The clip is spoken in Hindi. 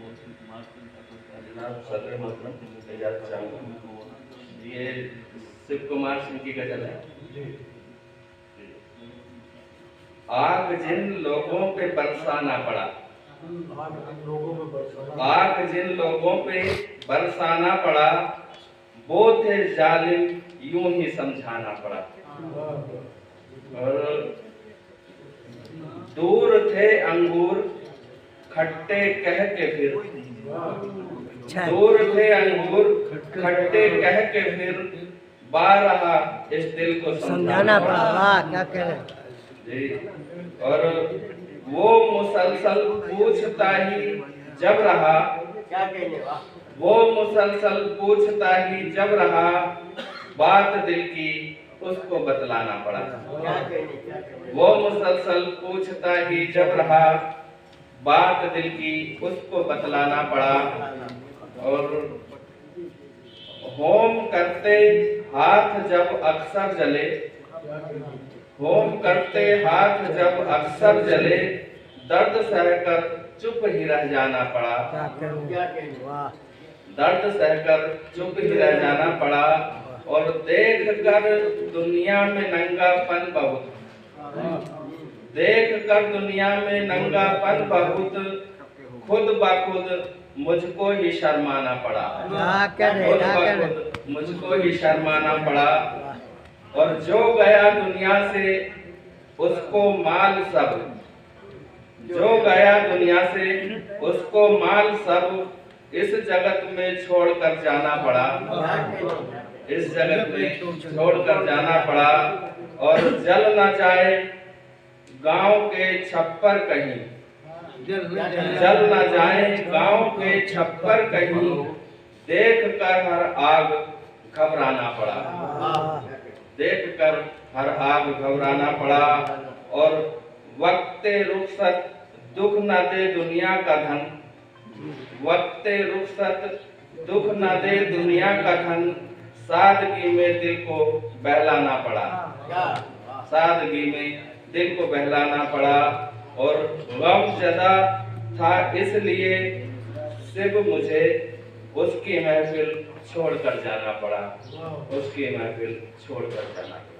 जनाब सदर मोहतरम तैयार चाहूँगा। ये शिव कुमार सिंह की गजल है। आग जिन लोगों पे बरसाना पड़ा, आग जिन लोगों पे बरसाना पड़ा, वो थे जालिम यूं ही समझाना पड़ा। और दूर थे अंगूर खट्टे कह के फिर, दूर थे अंगूर खट्टे कह के फिर, बारहा इस दिल को समझाना पड़ा। वाह क्या कह रहे जी। और वो मुसलसल पूछता ही जब रहा, क्या कहने वाह वो मुसलसल पूछता ही जब रहा, बात दिल की उसको बतलाना पड़ा। वो मुसलसल पूछता ही जब रहा, बात दिल की उसको बतलाना पड़ा। और होम करते हाथ जब अक्सर जले, होम करते हाथ जब अक्सर जले, दर्द सहकर चुप ही रह जाना पड़ा। दर्द सहकर चुप ही रह जाना पड़ा। और देख कर दुनिया में नंगापन बहुत, देख कर दुनिया में नंगापन बहुत, खुद ब खुद मुझको ही शर्माना पड़ा। खुद ब खुद मुझको ही शर्माना पड़ा। और जो गया दुनिया से उसको माल सब, जो गया दुनिया से उसको माल सब, इस जगत में छोड़कर जाना पड़ा। इस जगत में छोड़कर जाना पड़ा। और जल न जाए गांव के छप्पर कहीं, जल न जाए गांव के छप्पर कहीं, देख कर हर आग घबराना पड़ा। देख कर हर आग घबराना पड़ा। और वक्ते रुखसत दुख न दे दुनिया का धन, वक्ते रुखसत दुख न दे दुनिया का धन, सादगी में दिल को बहलाना पड़ा। सादगी में दिल को बहलाना पड़ा। और गम ज़दा था इसलिए सिर्फ मुझे उसकी महफिल छोड़कर जाना पड़ा। उसकी महफिल छोड़कर जाना पड़ा।